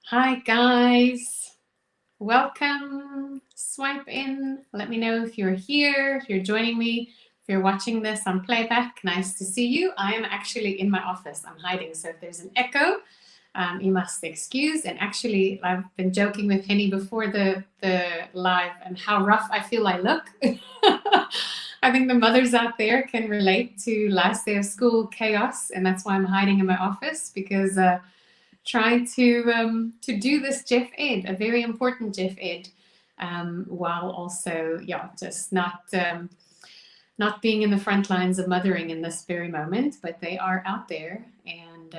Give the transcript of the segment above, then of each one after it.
Hi guys, welcome. Swipe in. Let me know if you're here, if you're joining me, if you're watching this on playback. Nice to see you. I am actually in my office. I'm hiding, so if there's an echo, you must excuse. And actually, I've been joking with Henny before the live and how rough I feel I look. I think the mothers out there can relate to last day of school chaos, and that's why I'm hiding in my office because. Try to do this Jeff Ed, a very important Jeff Ed, while also just not being in the front lines of mothering in this very moment. But they are out there, and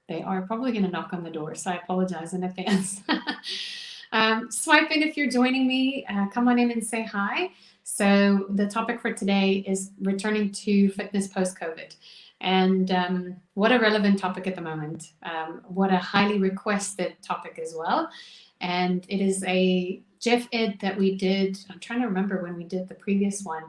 they are probably going to knock on the door. So I apologize in advance. Swipe in if you're joining me. Come on in and say hi. So the topic for today is returning to fitness post-COVID. And what a relevant topic at the moment. What a highly requested topic as well. And it is a Jeff Ed that we did. I'm trying to remember when we did the previous one.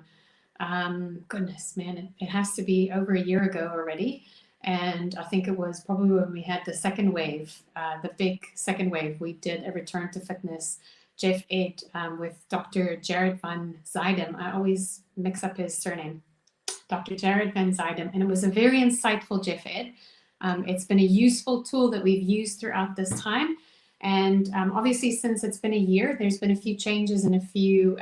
Goodness, man, it has to be over a year ago already. And I think it was probably when we had the second wave, the big second wave. We did a return to fitness Jeff Ed with Dr. Jared van Zuidem. I always mix up his surname. Dr. Jared van Zuidem, and it was a very insightful Jeff Ed. It's been a useful tool that we've used throughout this time. And obviously, since it's been a year, there's been a few changes and a few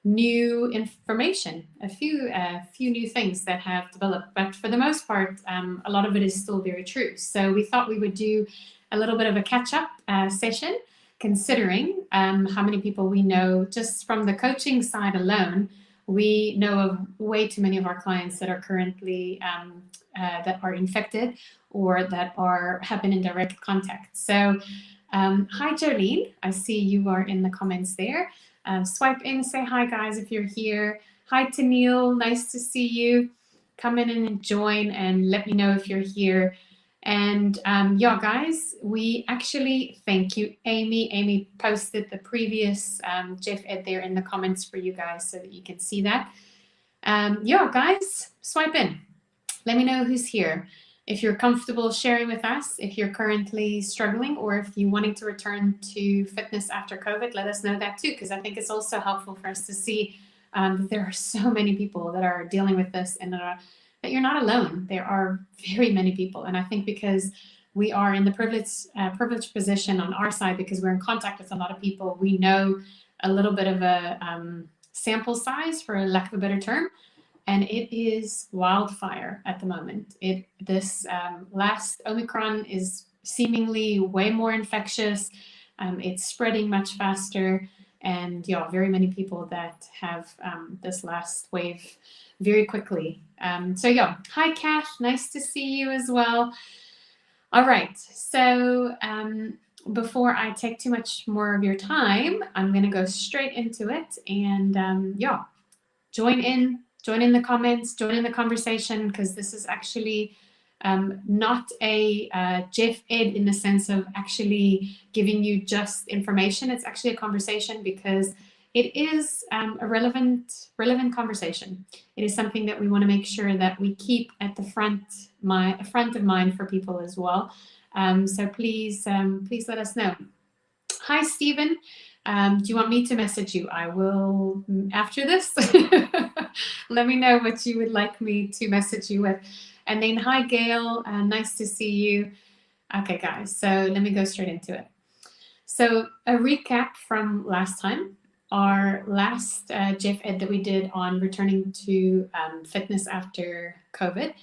new information, a few new things that have developed. But for the most part, a lot of it is still very true. So we thought we would do a little bit of a catch-up session, considering how many people we know just from the coaching side alone. We know of way too many of our clients that are currently that are infected or that have been in direct contact. So hi, Jolene. I see you are in the comments there. Swipe in, say hi, guys, if you're here. Hi, Tennille. Nice to see you. Come in and join and let me know if you're here. And guys, we actually thank you, Amy. Amy posted the previous Jeff Ed there in the comments for you guys so that you can see that. Guys, swipe in. Let me know who's here. If you're comfortable sharing with us, if you're currently struggling, or if you're wanting to return to fitness after COVID, let us know that too, because I think it's also helpful for us to see that there are so many people that are dealing with this and that you're not alone. There are very many people. And I think because we are in the privileged position on our side, because we're in contact with a lot of people, we know a little bit of a sample size, for lack of a better term. And it is wildfire at the moment. This last Omicron is seemingly way more infectious. It's spreading much faster. And very many people that have this last wave very quickly. Hi, Cash. Nice to see you as well. All right. So before I take too much more of your time, I'm going to go straight into it. And join in the comments, join in the conversation, because this is actually not a Jeff Ed in the sense of actually giving you just information. It's actually a conversation because it is a relevant conversation. It is something that we want to make sure that we keep at the front of mind for people as well. So please let us know. Hi, Stephen. Do you want me to message you? I will after this. Let me know what you would like me to message you with. And then hi, Gail. Nice to see you. Okay, guys. So let me go straight into it. So a recap from last time. Our last Jeff Ed that we did on returning to fitness after COVID.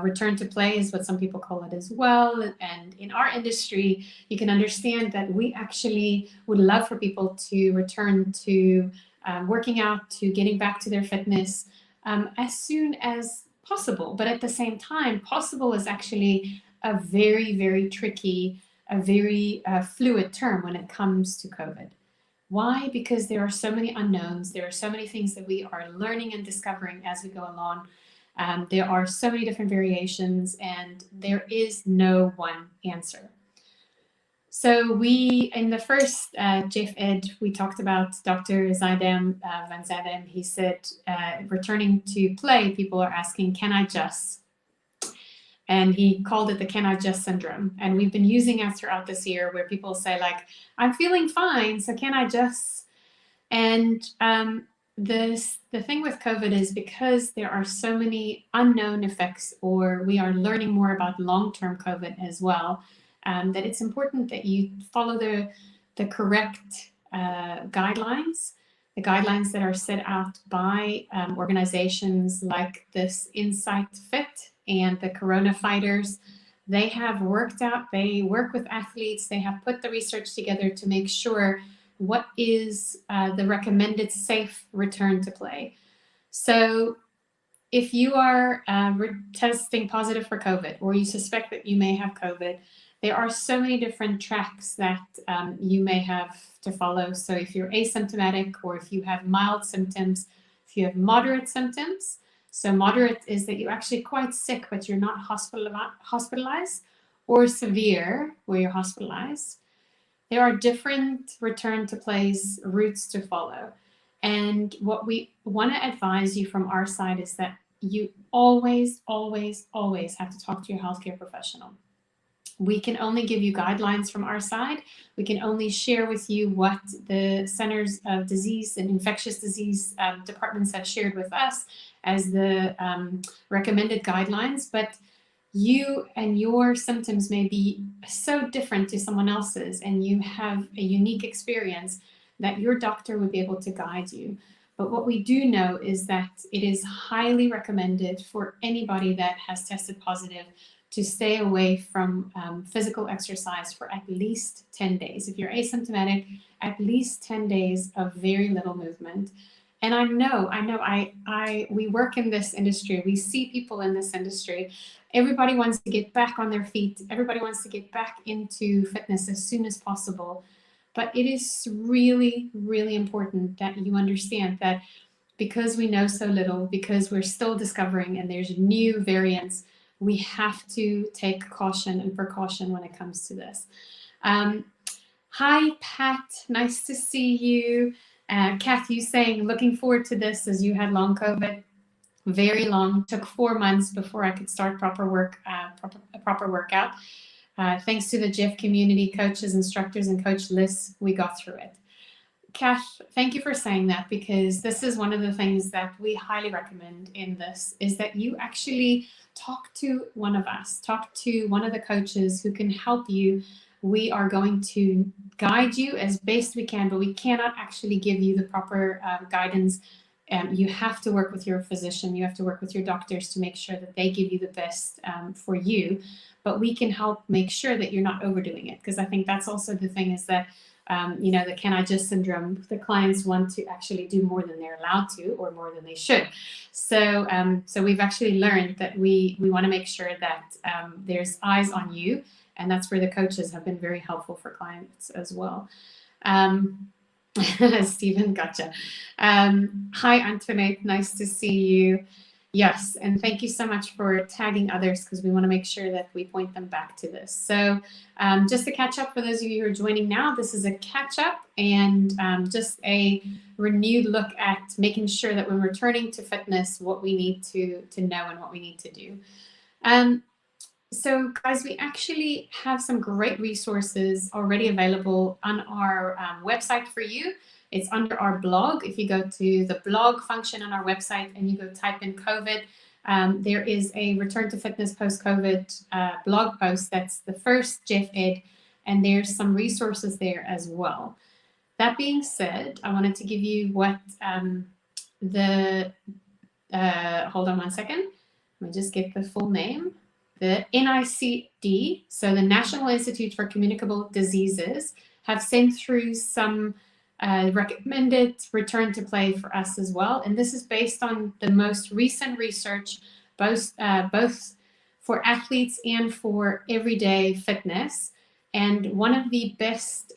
Return to play is what some people call it as well. And in our industry, you can understand that we actually would love for people to return to working out, to getting back to their fitness as soon as possible. But at the same time, possible is actually a very, very tricky, a very fluid term when it comes to COVID. Why? Because there are so many unknowns. There are so many things that we are learning and discovering as we go along. There are so many different variations, and there is no one answer. So we, in the first Jeff Ed, we talked about Dr. Van Zuidem. He said, returning to play, people are asking, can I just? And he called it the "can I just" syndrome. And we've been using it throughout this year, where people say like, I'm feeling fine, so can I just? And the thing with COVID is, because there are so many unknown effects, or we are learning more about long-term COVID as well, that it's important that you follow the correct guidelines, the guidelines that are set out by organizations like this Insight Fit and the Corona Fighters. They have worked out, they work with athletes, they have put the research together to make sure what is the recommended safe return to play. So if you are testing positive for COVID, or you suspect that you may have COVID, there are so many different tracks that you may have to follow. So if you're asymptomatic, or if you have mild symptoms, if you have moderate symptoms, so moderate is that you're actually quite sick, but you're not hospitalized, or severe, where you're hospitalized. There are different return to place routes to follow. And what we want to advise you from our side is that you always, always, always have to talk to your healthcare professional. We can only give you guidelines from our side. We can only share with you what the Centers of Disease and Infectious Disease departments have shared with us as the recommended guidelines. But you and your symptoms may be so different to someone else's, and you have a unique experience that your doctor would be able to guide you. But what we do know is that it is highly recommended for anybody that has tested positive to stay away from physical exercise for at least 10 days. If you're asymptomatic, at least 10 days of very little movement. And I know, we work in this industry. We see people in this industry. Everybody wants to get back on their feet. Everybody wants to get back into fitness as soon as possible. But it is really, really important that you understand that because we know so little, because we're still discovering and there's new variants, we have to take caution and precaution when it comes to this. Hi, Pat. Nice to see you. Kath, you saying, looking forward to this as you had long COVID. Very long. Took 4 months before I could start proper workout. Thanks to the GIF community, coaches, instructors, and Coach Liz, we got through it. Kath, thank you for saying that, because this is one of the things that we highly recommend in this, is that you actually talk to one of us, talk to one of the coaches who can help you. We are going to guide you as best we can, but we cannot actually give you the proper guidance. You have to work with your physician. You have to work with your doctors to make sure that they give you the best for you. But we can help make sure that you're not overdoing it, because I think that's also the thing, is that the "can I just" syndrome, the clients want to actually do more than they're allowed to, or more than they should. So we've actually learned that we want to make sure that there's eyes on you, and that's where the coaches have been very helpful for clients as well. Stephen, gotcha. Hi, Antoinette, nice to see you. Yes, and thank you so much for tagging others, because we want to make sure that we point them back to this. So just to catch up for those of you who are joining now, this is a catch up and just a renewed look at making sure that when returning to fitness, what we need to know and what we need to do. So guys, we actually have some great resources already available on our website for you. It's under our blog. If you go to the blog function on our website and you go type in COVID, there is a return to fitness post-COVID blog post. That's the first GIF ed, and there's some resources there as well. That being said, I wanted to give you what hold on one second. Let me just get the full name. The NICD, so the National Institute for Communicable Diseases, have sent through some recommended return to play for us as well. And this is based on the most recent research, both for athletes and for everyday fitness. And one of the best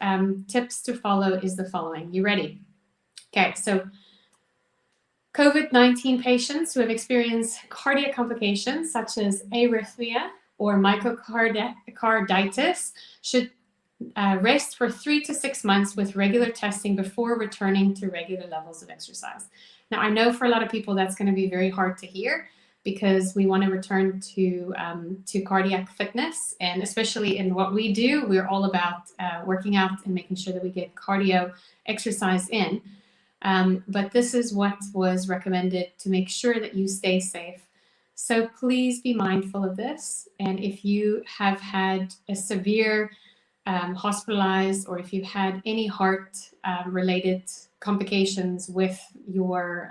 tips to follow is the following. You ready? Okay, so COVID-19 patients who have experienced cardiac complications such as arrhythmia or myocarditis should rest for 3 to 6 months with regular testing before returning to regular levels of exercise. Now, I know for a lot of people that's going to be very hard to hear, because we want to return to cardiac fitness. And especially in what we do, we're all about working out and making sure that we get cardio exercise in. But this is what was recommended to make sure that you stay safe. So please be mindful of this. And if you have had a severe hospitalized, or if you've had any heart related complications with your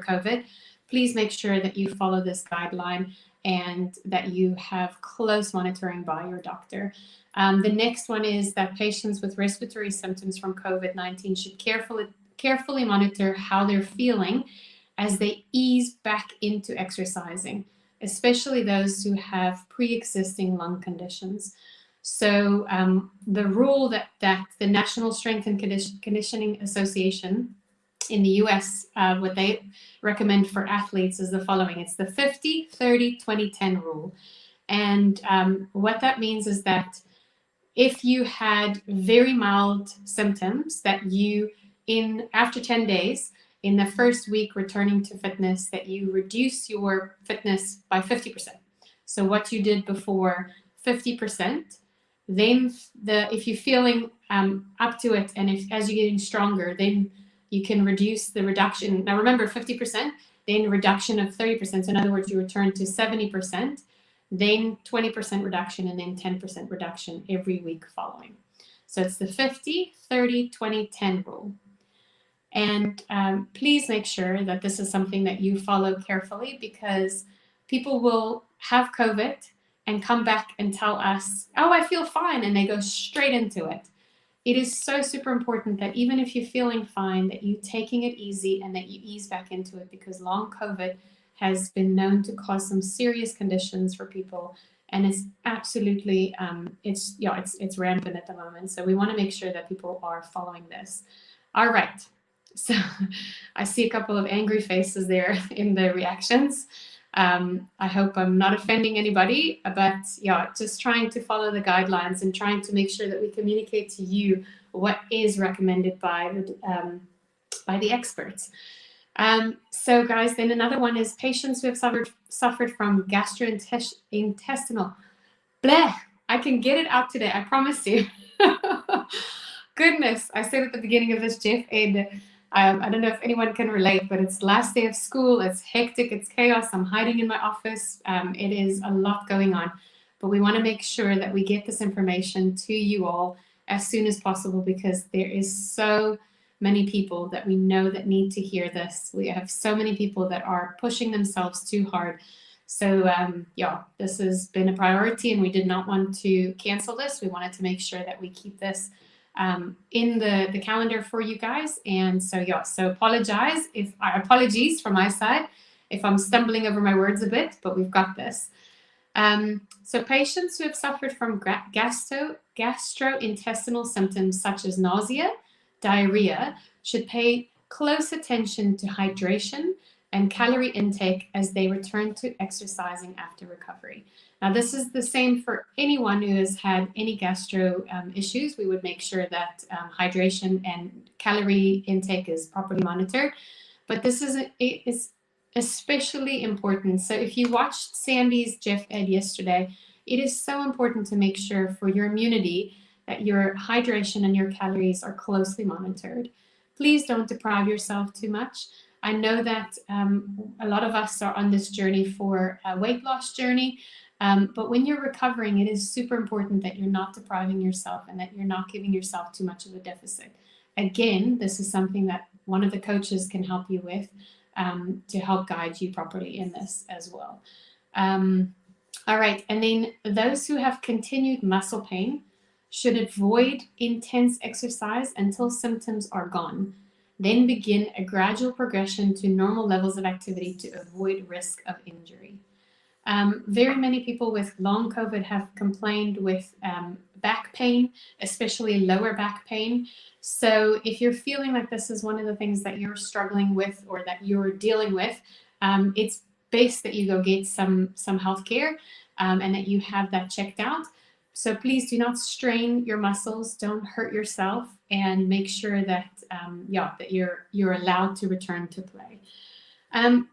COVID, please make sure that you follow this guideline and that you have close monitoring by your doctor. The next one is that patients with respiratory symptoms from COVID-19 should carefully monitor how they're feeling as they ease back into exercising, especially those who have pre-existing lung conditions. So the rule that the National Strength and Conditioning Association in the US, what they recommend for athletes is the following. It's the 50-30-20-10 rule. And what that means is that if you had very mild symptoms that you, after 10 days, in the first week returning to fitness, that you reduce your fitness by 50%. So what you did before, 50%. Then if you're feeling up to it, and as you're getting stronger, then you can reduce the reduction. Now remember, 50%, then reduction of 30%. So in other words, you return to 70%, then 20% reduction, and then 10% reduction every week following. So it's the 50-30-20-10 rule. And please make sure that this is something that you follow carefully, because people will have COVID and come back and tell us, oh, I feel fine, and they go straight into it. It is so super important that even if you're feeling fine, that you taking it easy and that you ease back into it, because long COVID has been known to cause some serious conditions for people, and it's absolutely it's rampant at the moment. So we want to make sure that people are following this. All right. So I see a couple of angry faces there in the reactions. I hope I'm not offending anybody, but yeah, just trying to follow the guidelines and trying to make sure that we communicate to you what is recommended by the experts. So guys, then another one is patients who have suffered from gastrointestinal. Bleh, I can get it out today, I promise you. Goodness, I said at the beginning of this, Jeff, and I don't know if anyone can relate, but it's last day of school. It's hectic. It's chaos. I'm hiding in my office. It is a lot going on, but we want to make sure that we get this information to you all as soon as possible, because there is so many people that we know that need to hear this. We have so many people that are pushing themselves too hard. So yeah, this has been a priority, and we did not want to cancel this. We wanted to make sure that we keep this in the calendar for you guys. And so yeah, so apologies from my side if I'm stumbling over my words a bit, but we've got this. So patients who have suffered from gastrointestinal symptoms such as nausea, diarrhea, should pay close attention to hydration and calorie intake as they return to exercising after recovery. Now, this is the same for anyone who has had any gastro issues. We would make sure that hydration and calorie intake is properly monitored. But this is especially important. So if you watched Sandy's Jeff Ed yesterday, it is so important to make sure for your immunity that your hydration and your calories are closely monitored. Please don't deprive yourself too much. I know that a lot of us are on this journey for a weight loss journey. But when you're recovering, it is super important that you're not depriving yourself and that you're not giving yourself too much of a deficit. Again, this is something that one of the coaches can help you with to help guide you properly in this as well. All right, and then those who have continued muscle pain should avoid intense exercise until symptoms are gone. Then begin a gradual progression to normal levels of activity to avoid risk of injury. Very many people with long COVID have complained with back pain, especially lower back pain. So if you're feeling like this is one of the things that you're struggling with or that you're dealing with, it's best that you go get some health care and that you have that checked out. So please do not strain your muscles, don't hurt yourself, and make sure that that you're allowed to return to play.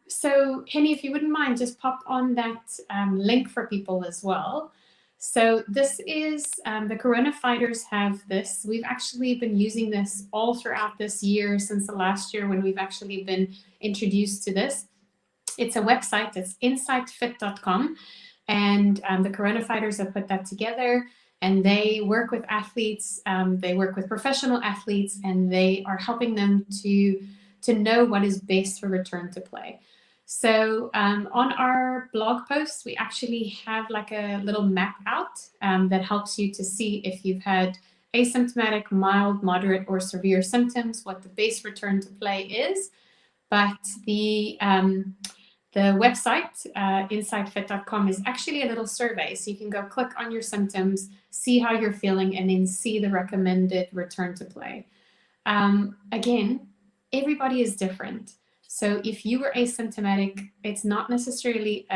So Henny, if you wouldn't mind, just pop on that link for people as well. So this is the Corona Fighters have this. We've actually been using this all throughout this year, since the last year when we've actually been introduced to this. It's a website. It's insightfit.com, and the Corona Fighters have put that together. And they work with athletes. They work with professional athletes, and they are helping them to know what is best for return to play. So on our blog post, we actually have like a little map out that helps you to see if you've had asymptomatic, mild, moderate, or severe symptoms, what the best return to play is. But the website, insightfit.com, is actually a little survey. So you can go click on your symptoms, see how you're feeling, and then see the recommended return to play. Again, everybody is different. So if you were asymptomatic, it's not necessarily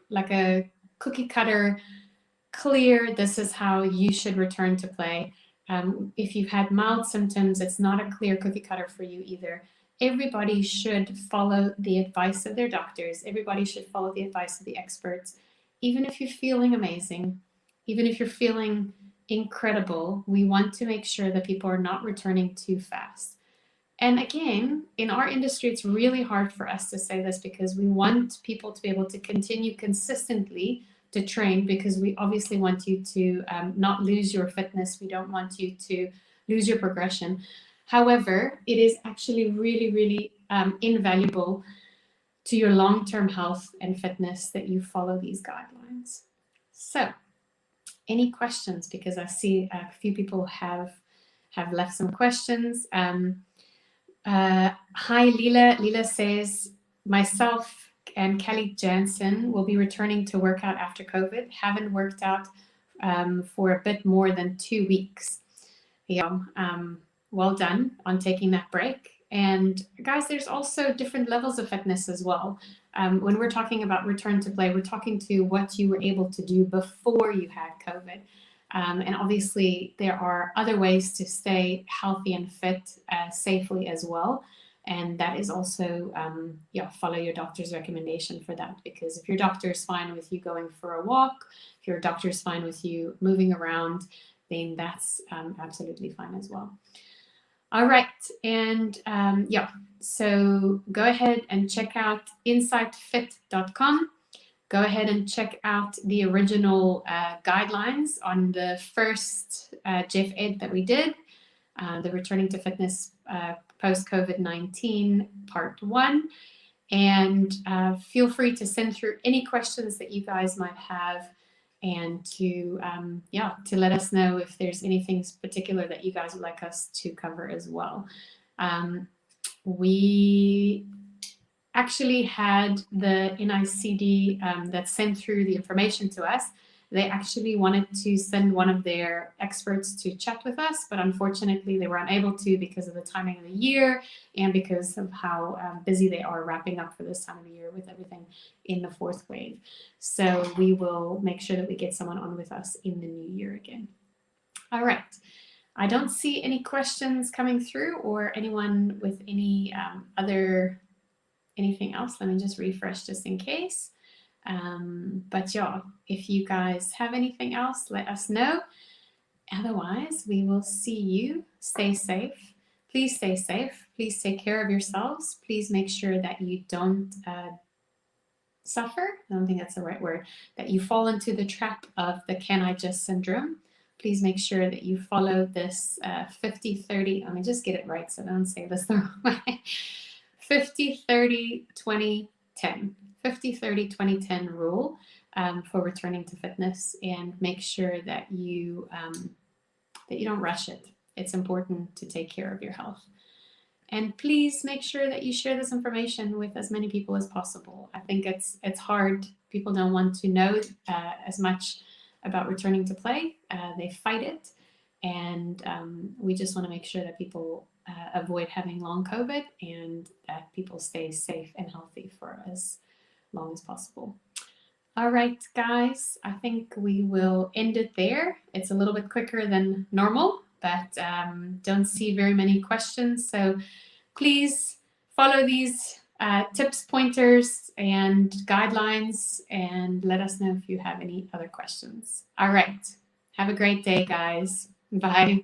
like a cookie cutter, clear, this is how you should return to play. If you've had mild symptoms, it's not a clear cookie cutter for you either. Everybody should follow the advice of their doctors. Everybody should follow the advice of the experts. Even if you're feeling amazing, even if you're feeling incredible, we want to make sure that people are not returning too fast. And again, in our industry, it's really hard for us to say this because we want people to be able to continue consistently to train, because we obviously want you to not lose your fitness. We don't want you to lose your progression. However, it is actually really, really invaluable to your long-term health and fitness that you follow these guidelines. So, any questions? Because I see a few people have left some questions. Hi, Lila. Lila says, myself and Kelly Jansen will be returning to work out after COVID. Haven't worked out for a bit more than 2 weeks. Yeah, well done on taking that break. And guys, there's also different levels of fitness as well. When we're talking about return to play, we're talking to what you were able to do before you had COVID. And obviously, there are other ways to stay healthy and fit safely as well. And that is also, follow your doctor's recommendation for that. Because if your doctor is fine with you going for a walk, if your doctor is fine with you moving around, then that's absolutely fine as well. All right. And so go ahead and check out insightfit.com. Go ahead and check out the original guidelines on the first Jeff Ed that we did, the Returning to Fitness Post-COVID-19 Part 1. And feel free to send through any questions that you guys might have, and to let us know if there's anything particular that you guys would like us to cover as well. We actually had the NICD that sent through the information to us. They actually wanted to send one of their experts to chat with us, but unfortunately they were unable to because of the timing of the year and because of how busy they are wrapping up for this time of the year with everything in the fourth wave. So we will make sure that we get someone on with us in the new year again. All right. I don't see any questions coming through or anyone with any anything else. Let me just refresh just in case. But yeah, if you guys have anything else, let us know. Otherwise, we will see you. Stay safe. Please stay safe. Please take care of yourselves. Please make sure that you don't suffer. I don't think that's the right word. That you fall into the trap of the can I just syndrome. Please make sure that you follow this 50-30. Let me just get it right so I don't say this the wrong way. 50-30-20-10. 50-30-20-10 rule for returning to fitness, and make sure that you don't rush it. It's important to take care of your health. And please make sure that you share this information with as many people as possible. I think it's hard. People don't want to know as much about returning to play. They fight it. And we just want to make sure that people avoid having long COVID and that people stay safe and healthy for as long as possible. All right, guys, I think we will end it there. It's a little bit quicker than normal, but don't see very many questions. So please follow these tips, pointers, and guidelines, and let us know if you have any other questions. All right. Have a great day, guys. Bye.